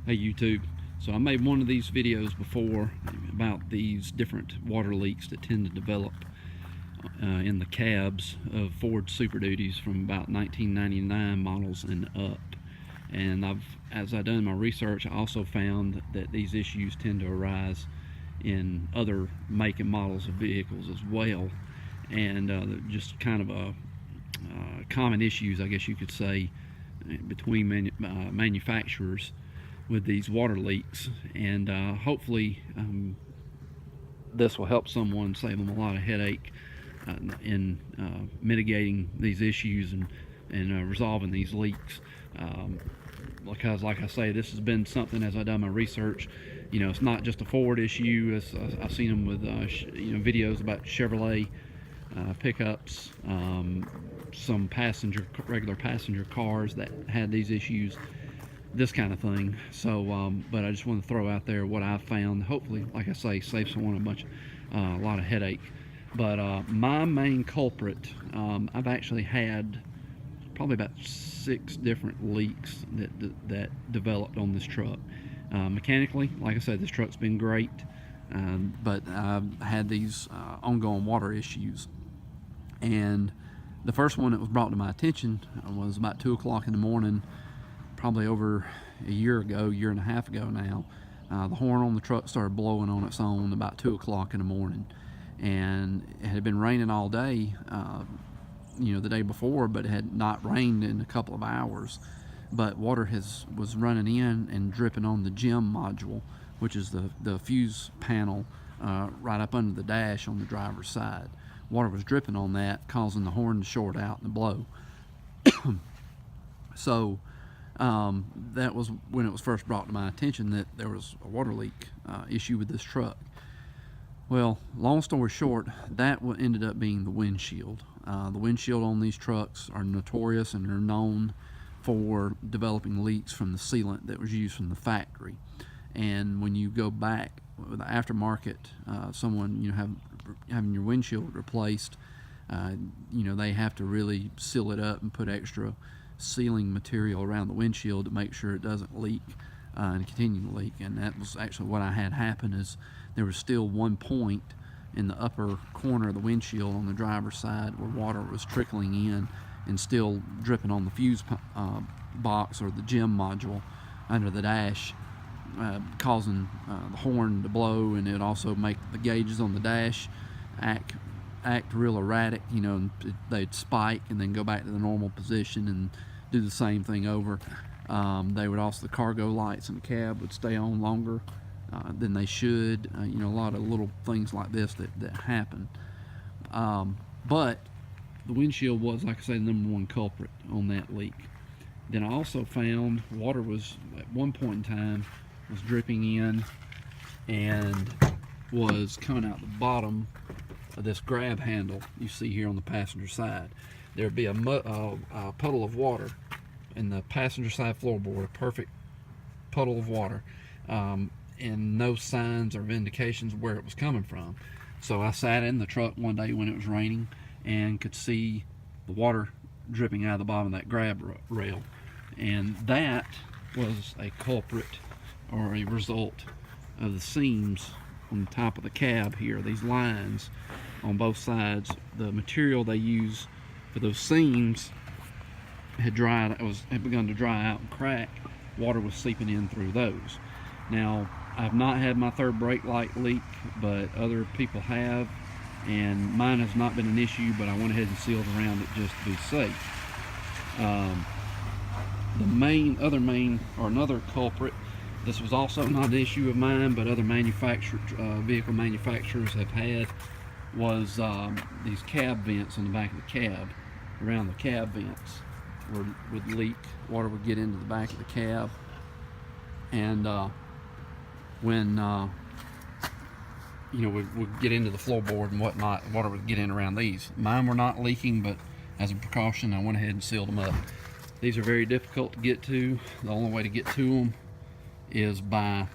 Hey YouTube, so I made one of these videos before about these different water leaks that tend to develop in the cabs of Ford Super Duties from about 1999 models and up. And as I've done my research, I also found that these issues tend to arise in other make and models of vehicles as well. And just kind of a common issues, I guess you could say, between manufacturers with these water leaks. And hopefully this will help someone, save them a lot of headache in mitigating these issues and resolving these leaks. Because like I say, this has been something, as I've done my research, it's not just a Ford issue. I've seen them with videos about Chevrolet pickups, some regular passenger cars that had these issues, this kind of thing. So but I just want to throw out there what I found. Hopefully, like I say, save someone a lot of headache. But my main culprit, I've actually had probably about 6 different leaks that developed on this truck. Mechanically, like I said, this truck's been great, but I've had these ongoing water issues. And the first one that was brought to my attention was about 2 o'clock in the morning, probably over a year and a half ago now. The horn on the truck started blowing on its own about 2 o'clock in the morning, and it had been raining all day, the day before, but it had not rained in a couple of hours. But water was running in and dripping on the GEM module, which is the fuse panel right up under the dash on the driver's side. Water was dripping on that, causing the horn to short out and blow. So that was when it was first brought to my attention that there was a water leak issue with this truck. Well, long story short, that ended up being the windshield. The windshield on these trucks are notorious, and they're known for developing leaks from the sealant that was used from the factory. And when you go back with the aftermarket, someone having your windshield replaced, they have to really seal it up and put extra sealing material around the windshield to make sure it doesn't leak and continue to leak. And that was actually what I had happen. Is there was still one point in the upper corner of the windshield on the driver's side where water was trickling in and still dripping on the fuse box or the GEM module under the dash, causing the horn to blow, and it also make the gauges on the dash act real erratic. And they'd spike and then go back to the normal position and do the same thing over. They would also, the cargo lights in the cab would stay on longer than they should. A lot of little things like this that happen. But the windshield was, like I say, the #1 culprit on that leak. Then I also found water was, at one point in time, was dripping in and was coming out the bottom of this grab handle you see here on the passenger side. There'd be a puddle of water in the passenger side floorboard, a perfect puddle of water, and no signs or indications of where it was coming from. So I sat in the truck one day when it was raining and could see the water dripping out of the bottom of that grab rail. And that was a culprit, or a result of the seams on the top of the cab here, these lines on both sides. The material they use for those seams had begun to dry out and crack. Water was seeping in through those. Now, I've not had my third brake light leak, but other people have, and mine has not been an issue, but I went ahead and sealed around it just to be safe. Another culprit, this was also not an issue of mine, but other vehicle manufacturers have had, was these cab vents in the back of the cab. Around the cab vents would leak. Water would get into the back of the cab, and when would get into the floorboard and whatnot, water would get in around these. Mine were not leaking, but as a precaution, I went ahead and sealed them up. These are very difficult to get to. The only way to get to them is by,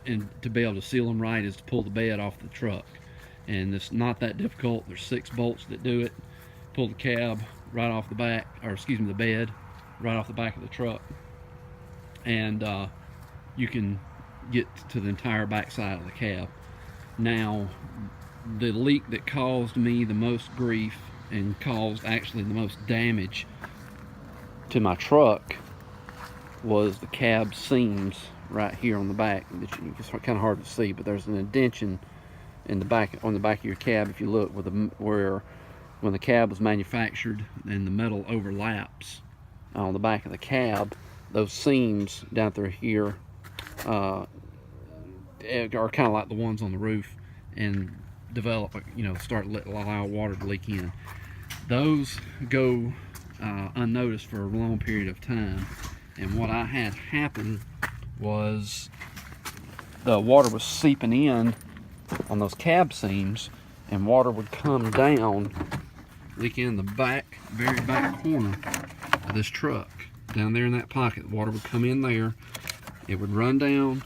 and to be able to seal them right, is to pull the bed off the truck. And it's not that difficult. There's 6 bolts that do it. Pull the cab right off the back, or excuse me, the bed right off the back of the truck, and you can get to the entire backside of the cab. Now, the leak that caused me the most grief and caused actually the most damage to my truck was the cab seams right here on the back. It's kind of hard to see, but there's an indention in the back, on the back of your cab, if you look, where when the cab was manufactured and the metal overlaps on the back of the cab, those seams down through here are kind of like the ones on the roof and develop, start allow water to leak in. Those go unnoticed for a long period of time, and what I had happen was the water was seeping in on those cab seams, and water would come down, leak in the back, very back corner of this truck. Down there in that pocket, the water would come in there, it would run down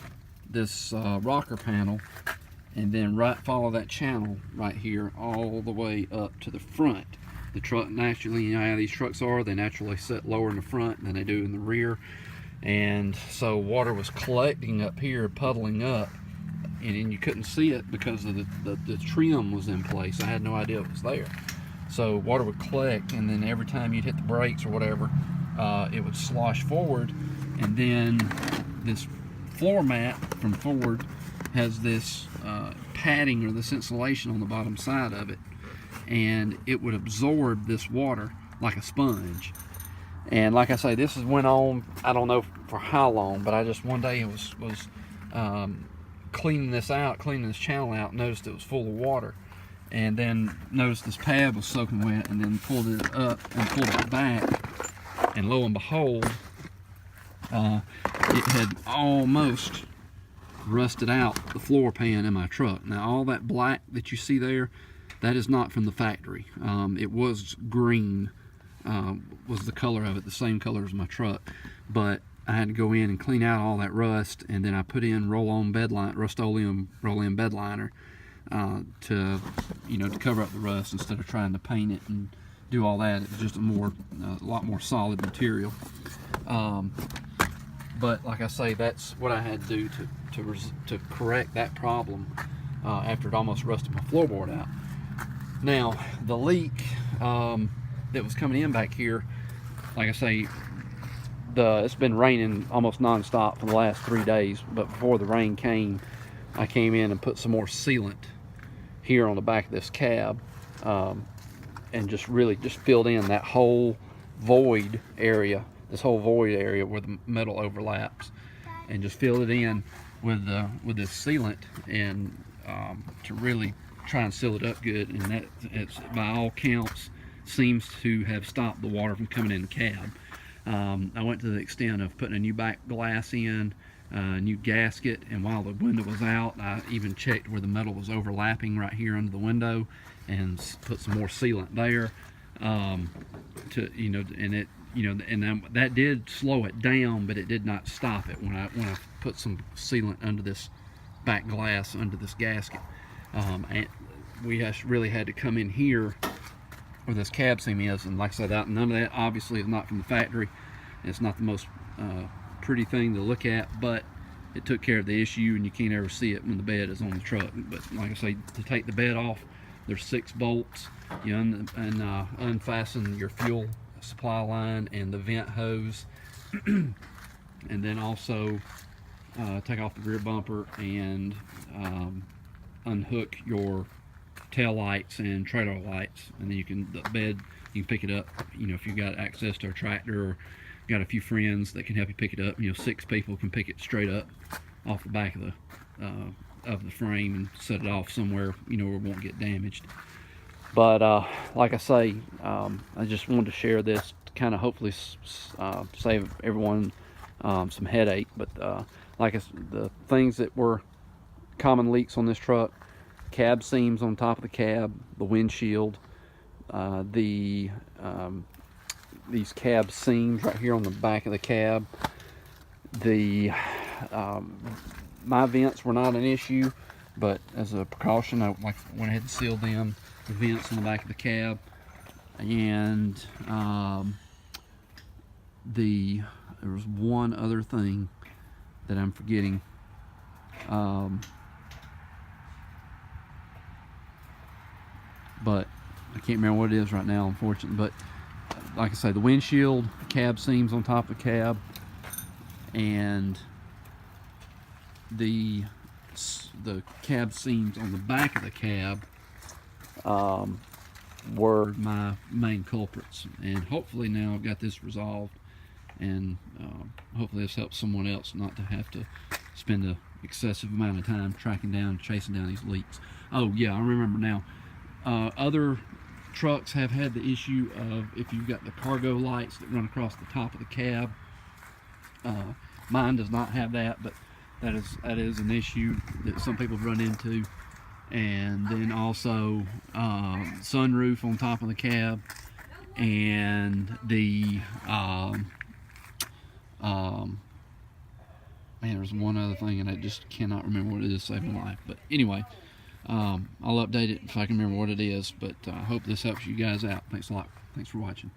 this rocker panel, and then follow that channel right here all the way up to the front. The truck naturally, you know how these trucks are, they naturally set lower in the front than they do in the rear. And so water was collecting up here, puddling up, and you couldn't see it because of the trim was in place. I had no idea it was there. So water would collect, and then every time you'd hit the brakes or whatever, it would slosh forward. And then this floor mat from Ford has this padding or this insulation on the bottom side of it, and it would absorb this water like a sponge. And like I say, this went on, I don't know for how long, but I just one day was cleaning this channel out, noticed it was full of water, and then noticed this pad was soaking wet, and then pulled it up and pulled it back, and lo and behold, it had almost rusted out the floor pan in my truck. Now all that black that you see there, that is not from the factory. It was green, was the color of it, the same color as my truck, but I had to go in and clean out all that rust, and then I put in Rust-Oleum roll-in bed liner to cover up the rust instead of trying to paint it and do all that. It was just a lot more solid material. But like I say, that's what I had to do to correct that problem after it almost rusted my floorboard out. Now, the leak that was coming in back here, like I say, it's been raining almost non-stop for the last 3 days, but before the rain came, I came in and put some more sealant here on the back of this cab, and just filled in that whole void area, where the metal overlaps, and just filled it in with this sealant, and to really try and seal it up good. And that, it's by all counts, seems to have stopped the water from coming in the cab. I went to the extent of putting a new back glass in, a new gasket, and while the window was out, I even checked where the metal was overlapping right here under the window, and put some more sealant there. That did slow it down, but it did not stop it when I put some sealant under this back glass, under this gasket. And we really had to come in here where this cab seam is, and like I said, none of that obviously is not from the factory. It's not the most pretty thing to look at, but it took care of the issue, and you can't ever see it when the bed is on the truck. But like I say, to take the bed off, there's 6 bolts. You unfasten your fuel supply line and the vent hose, and then also take off the rear bumper and unhook your tail lights and trailer lights, and then you can pick it up. If you've got access to a tractor or got a few friends that can help you pick it up, 6 people can pick it straight up off the back of the frame and set it off somewhere where it won't get damaged. But like I say, I just wanted to share this to kind of hopefully save everyone some headache. But the things that were common leaks on this truck: cab seams on top of the cab, the windshield, these cab seams right here on the back of the cab. My vents were not an issue, but as a precaution, I went ahead and sealed them, the vents on the back of the cab. And there was one other thing that I'm forgetting. But I can't remember what it is right now, unfortunately. But like I say, the windshield, cab seams on top of the cab, and the cab seams on the back of the cab were my main culprits. And hopefully now I've got this resolved, and hopefully this helps someone else not to have to spend an excessive amount of time chasing down these leaks. Oh yeah, I remember now. Other trucks have had the issue of, if you've got the cargo lights that run across the top of the cab. Mine does not have that, but that is an issue that some people run into. And then also sunroof on top of the cab, and the man, there's one other thing and I just cannot remember what it is, saving my life. But anyway, I'll update it if I can remember what it is. But I hope this helps you guys out. Thanks a lot. Thanks for watching.